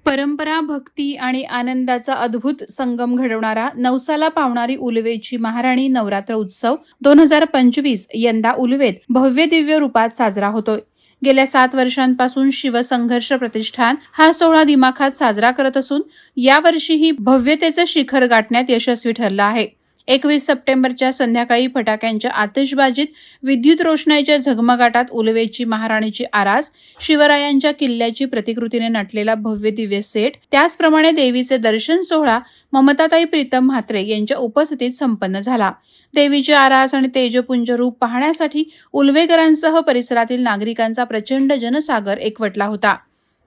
परंपरा, भक्ती आणि आनंदाचा अद्भुत संगम घडवणारा नवसाला पावणारी उलवेची महाराणी नवरात्र उत्सव 2025 यंदा उलवेत भव्य दिव्य रूपात साजरा होतोय. गेल्या 7 वर्षांपासून शिवसंघर्ष प्रतिष्ठान हा सोहळा दिमाखात साजरा करत असून यावर्षीही भव्यतेचं शिखर गाठण्यात यशस्वी ठरलं आहे. 21 सप्टेंबरच्या संध्याकाळी फटाक्यांच्या आतिषबाजीत, विद्युत रोषणाईच्या झगमगाटात उलवेची महाराणीची आरास, शिवरायांच्या किल्ल्याची प्रतिकृतीने नटलेला भव्य दिव्य सेट, त्याचप्रमाणे देवीचे दर्शन सोहळा ममताताई प्रीतम म्हात्रे यांच्या उपस्थितीत संपन्न झाला. देवीची आरास आणि तेजपुंज रूप पाहण्यासाठी उलवेकरांसह परिसरातील नागरिकांचा प्रचंड जनसागर एकवटला होता.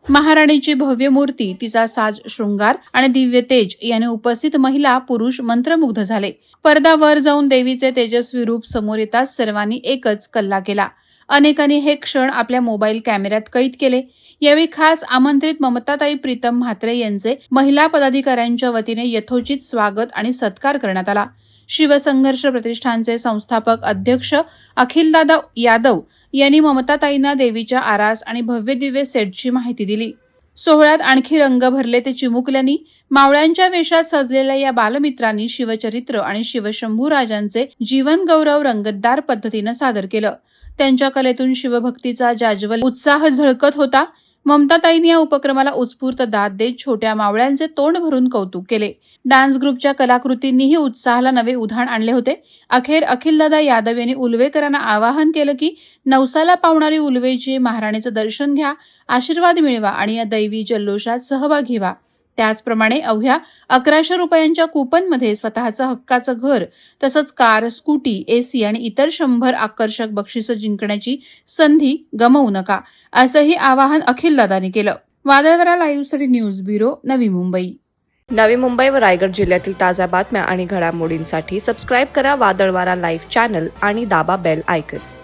महाराणीची भव्य मूर्ती, तिचा साज शृंगार आणि दिव्य तेज याने उपस्थित महिला पुरुष मंत्रमुग्ध झाले. पडदा वर जाऊन देवीचे तेजस्वी रूप समोर येताच सर्वांनी एकच कल्ला केला. अनेकांनी हे क्षण आपल्या मोबाईल कॅमेऱ्यात कैद केले. यावेळी खास आमंत्रित ममताताई प्रीतम म्हात्रे यांचे महिला पदाधिकाऱ्यांच्या वतीने यथोचित स्वागत आणि सत्कार करण्यात आला. शिवसंघर्ष प्रतिष्ठानचे संस्थापक अध्यक्ष अखिलदादा यादव यांनी ममताताईंना देवीच्या आरास आणि भव्य दिव्य सेटची माहिती दिली. सोहळ्यात आणखी रंग भरले ते चिमुकल्यांनी. मावळ्यांच्या वेशात सजलेल्या या बालमित्रांनी शिवचरित्र आणि शिवशंभू राजांचे जीवन गौरव रंगतदार पद्धतीनं सादर केलं. त्यांच्या कलेतून शिवभक्तीचा जाज्वल्य उत्साह झळकत होता. ममताताईंनी या उपक्रमाला उत्स्फूर्त दाद देत छोट्या मावळ्यांचे तोंड भरून कौतुक केले. डान्स ग्रुपच्या कलाकृतींनीही उत्साहाला नवे उधाण आणले होते. अखेर अखिलदादा यादव यांनी उलवेकरांना आवाहन केलं की नवसाला पावणारी उलवेची महाराणीचं दर्शन घ्या, आशीर्वाद मिळवा आणि या दैवी जल्लोषात सहभागी व्हा. त्याचप्रमाणे अवघ्या 1100 रुपयांच्या कूपनमध्ये स्वतःचं हक्काचं घर तसंच कार, स्कूटी, एसी आणि इतर 100 आकर्षक बक्षिसं जिंकण्याची संधी गमावू नका, असंही आवाहन अखिलदादांनी केलं. वादळवारा लाईव्हसाठी न्यूज ब्युरो, नवी मुंबई. नवी मुंबई व रायगड जिल्ह्यातील ताज्या बातम्या आणि घडामोडींसाठी सबस्क्राईब करा वादळवारा लाईव्ह चॅनल आणि दाबा बेल आयकॉन.